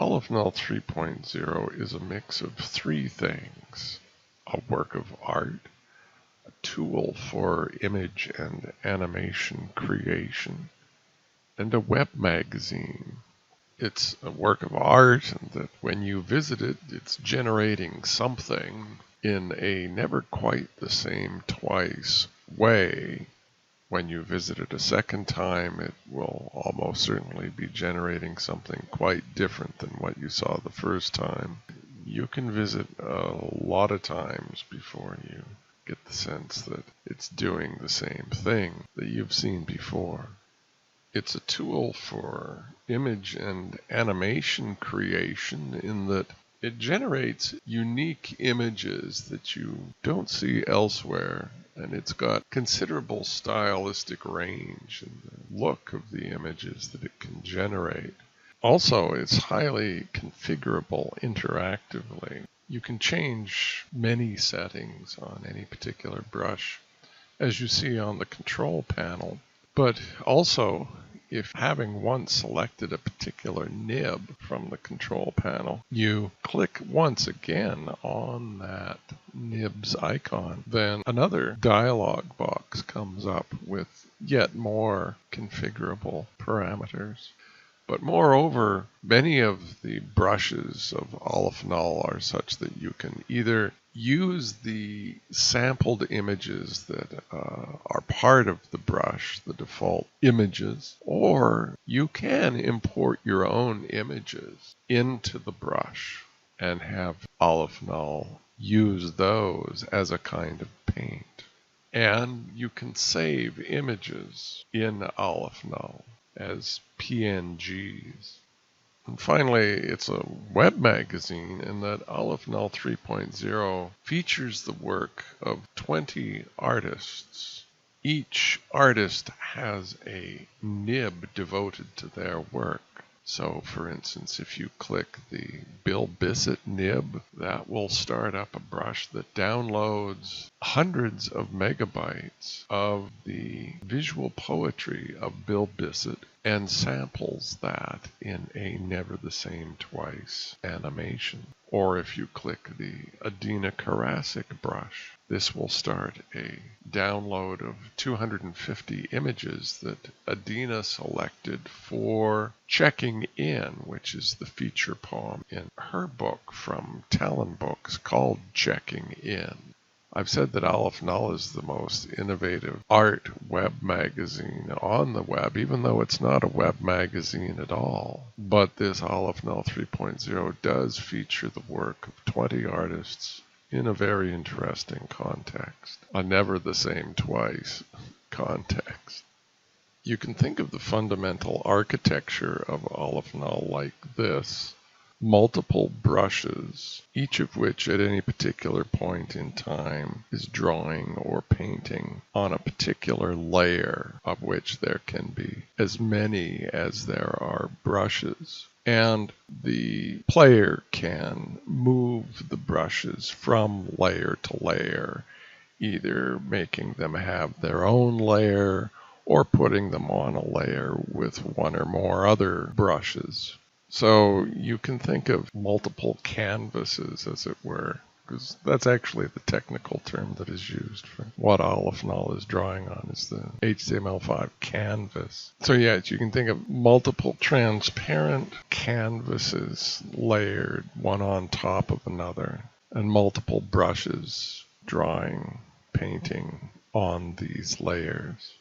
Aleph Null 3.0 is a mix of three things: a work of art, a tool for image and animation creation, and a web magazine. It's a work of art, and that when you visit it, it's generating something in a never quite the same twice way. When you visit it a second time, it will almost certainly be generating something quite different than what you saw the first time. You can visit a lot of times before you get the sense that it's doing the same thing that you've seen before. It's a tool for image and animation creation in that it generates unique images that you don't see elsewhere, and it's got considerable stylistic range in the look of the images that it can generate. Also, it's highly configurable interactively. You can change many settings on any particular brush, as you see on the control panel. But also, if having once selected a particular nib from the control panel, you click once again on that nib's icon, then another dialog box comes up with yet more configurable parameters. But moreover, many of the brushes of Aleph Null are such that you can either use the sampled images that are part of the brush, the default images, or you can import your own images into the brush and have Aleph Null use those as a kind of paint. And you can save images in Aleph Null as PNGs. And finally, it's a web magazine in that Aleph Null 3.0 features the work of 20 artists. Each artist has a nib devoted to their work. So, for instance, if you click the Bill Bissett nib, that will start up a brush that downloads hundreds of megabytes of the visual poetry of Bill Bissett and samples that in a never the same twice animation. Or if you click the Adina Karasik brush, this will start a download of 250 images that Adina selected for Checking In, which is the feature poem in her book from Talon Books called Checking In. I've said that Aleph Null is the most innovative art web magazine on the web, even though it's not a web magazine at all. But this Aleph Null 3.0 does feature the work of 20 artists in a very interesting context, a never the same twice context. You can think of the fundamental architecture of Aleph Null like this: multiple brushes, each of which at any particular point in time is drawing or painting on a particular layer, of which there can be as many as there are brushes. And the player can move the brushes from layer to layer, either making them have their own layer or putting them on a layer with one or more other brushes. So you can think of multiple canvases, as it were, because that's actually the technical term that is used for what Aleph Null is drawing on, is the HTML5 canvas. So yes, you can think of multiple transparent canvases layered one on top of another, and multiple brushes drawing, painting on these layers.